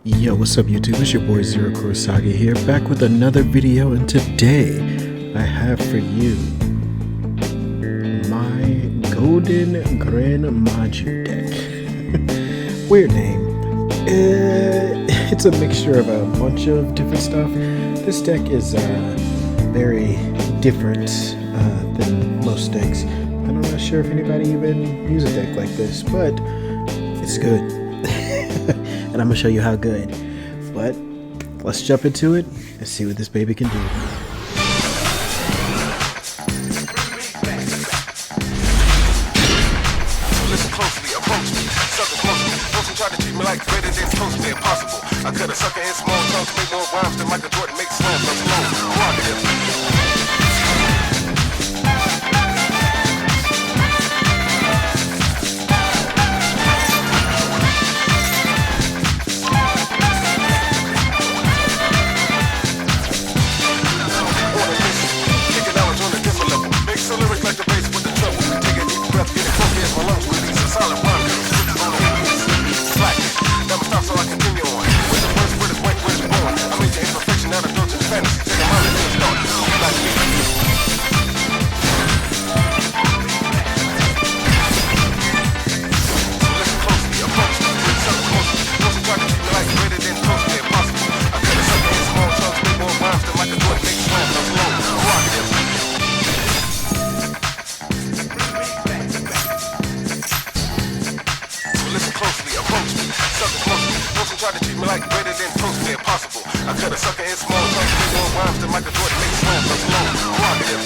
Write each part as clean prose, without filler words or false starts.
Yo, what's up YouTube? It's your boy Zero Kurasagi here, back with another video, and today I have for you my golden Gren Maju deck. Weird name. It's a mixture of a bunch of different stuff. This deck is very different than most decks, and I'm not sure if anybody even uses a deck like this, but it's good. And I'm gonna show you how good. But let's jump into it and see what this baby can do. Listen closely, approach me, sucker closely. Don't try to treat me like greater than supposed to be impossible. I cut a sucker in small chunks, make more rhymes than Michael Jordan makes slams. I'm slow, prerogative. Try to treat me like greater than supposed to be impossible. I cut a sucker in small chunks, make more rhymes than Michael Jordan makes slams. I'm slow, prerogative.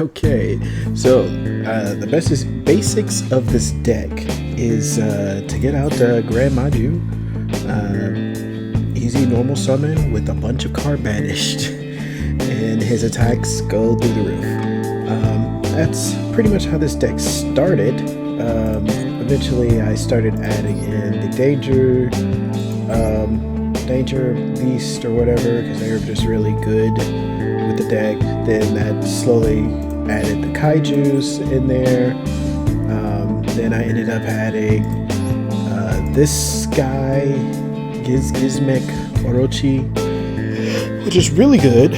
Okay, so the basics of this deck is to get out Gren Maju, easy normal summon with a bunch of card banished, and his attacks go through the roof. That's pretty much how this deck started. Eventually I started adding in the Danger Beast or whatever, because they were just really good with the deck. Then that slowly added the Kaijus in there. Then I ended up adding this guy, Gizmek Orochi, which is really good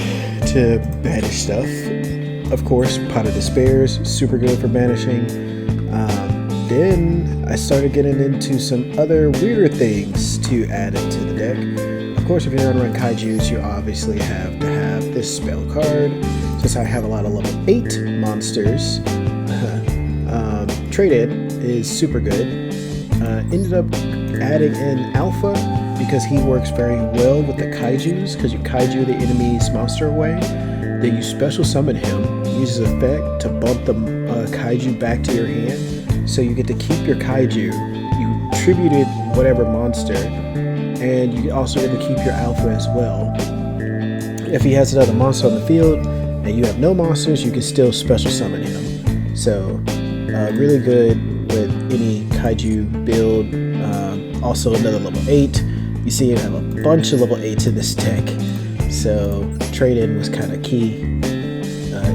to banish stuff. Of course, Pot of Despairs, super good for banishing. Then I started getting into some other weirder things to add into the deck. Of course, if you're going to run Kaijus, you obviously have to have this spell card. Since I have a lot of level 8 monsters, Trade-In is super good. Ended up adding in Alpha because he works very well with the Kaijus, because you Kaiju the enemy's monster away. Then you special summon him, uses effect to bump the Kaiju back to your hand. So you get to keep your Kaiju, you tributed whatever monster, and you also get to keep your Alpha as well. If he has another monster on the field and you have no monsters, you can still special summon him. So really good with any Kaiju build. Also another level 8. You see you have a bunch of level 8s in this deck. So trade-in was kind of key.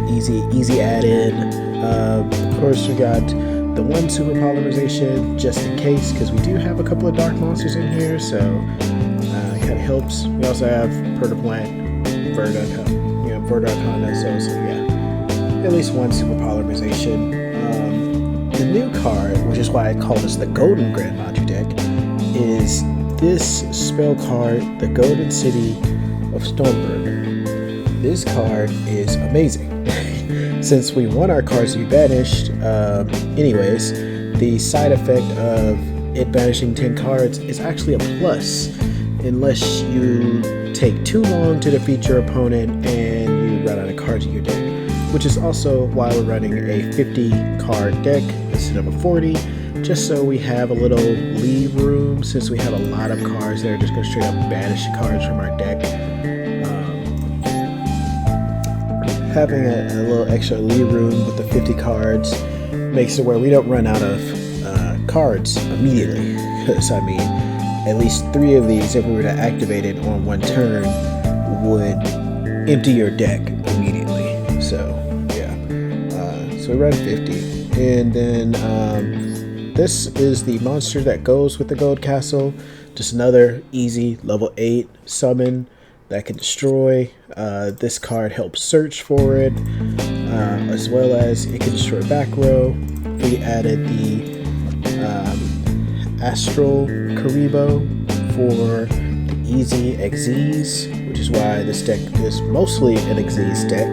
Easy add-in. Of course we got the one super polymerization just in case, because we do have a couple of dark monsters in here, so it kind of helps. We also have Pertaplant, Verdarkana, so yeah, at least one super polymerization. The new card, which is why I call this the Golden Gren Maju deck, is this spell card, the Golden City of Stormberg. This card is amazing. Since we want our cards to be banished, anyways, the side effect of it banishing 10 cards is actually a plus, unless you take too long to defeat your opponent and you run out of cards in your deck, which is also why we're running a 50 card deck instead of a 40, just so we have a little leave room, since we have a lot of cards that are just going to straight up banish cards from our deck. Having a little extra leave room with the 50 cards makes it where we don't run out of cards immediately. Because I mean, at least 3 of these, if we were to activate it on one turn, would empty your deck immediately. So yeah, so we run 50, and then this is the monster that goes with the Gold Castle. Just another easy level 8 summon that can destroy. This card helps search for it, as well as it can destroy back row. We added the Astral Karibo for the easy Xyz, which is why this deck is mostly an Xyz deck.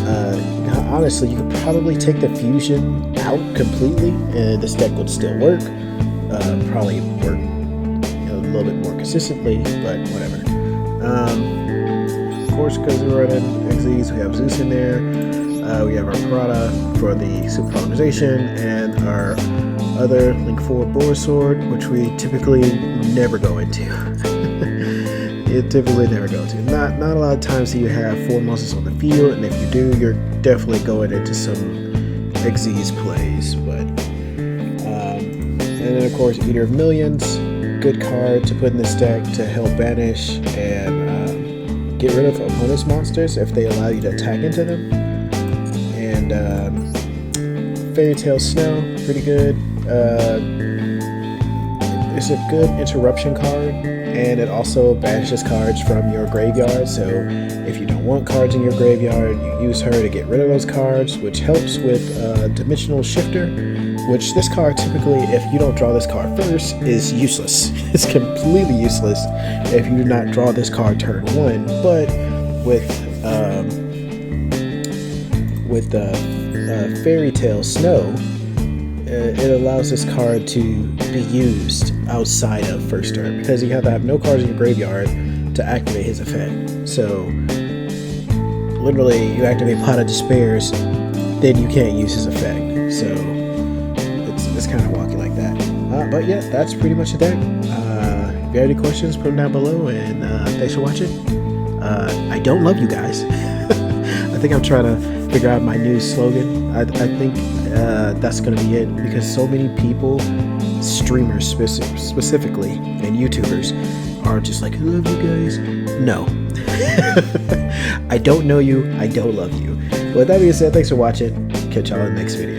Now, honestly, you could probably take the fusion out completely and this deck would still work. Probably work a little bit more consistently, but whatever. Of course, because we're running Xyz, we have Zeus in there. We have our Parada for the super polymerization, and our other Link 4 Boar Sword, which we typically never go into. Not a lot of times do you have 4 monsters on the field, and if you do, you're definitely going into some Xyz plays. But and then of course, Eater of Millions, good card to put in this deck to help banish and get rid of opponent's monsters if they allow you to attack into them. And Fairy Tale Snow, pretty good. It's a good interruption card, and it also banishes cards from your graveyard. So if you don't want cards in your graveyard, you use her to get rid of those cards, which helps with Dimensional Shifter, which this card typically, if you don't draw this card first, is useless. It's completely useless if you do not draw this card turn 1. But with Fairy Tale Snow, it allows this card to be used outside of first turn, because you have to have no cards in your graveyard to activate his effect. So literally, you activate Pot of Despairs, then you can't use his effect. So it's kind of wonky like that. But yeah, that's pretty much the deck. If you have any questions, put them down below, and thanks for watching. I don't love you guys. I think I'm trying to figure out my new slogan. I think that's going to be it, because so many people, streamers specifically, and YouTubers are just like, I love you guys. No. I don't know you. I don't love you. But with that being said, thanks for watching. Catch y'all in the next video.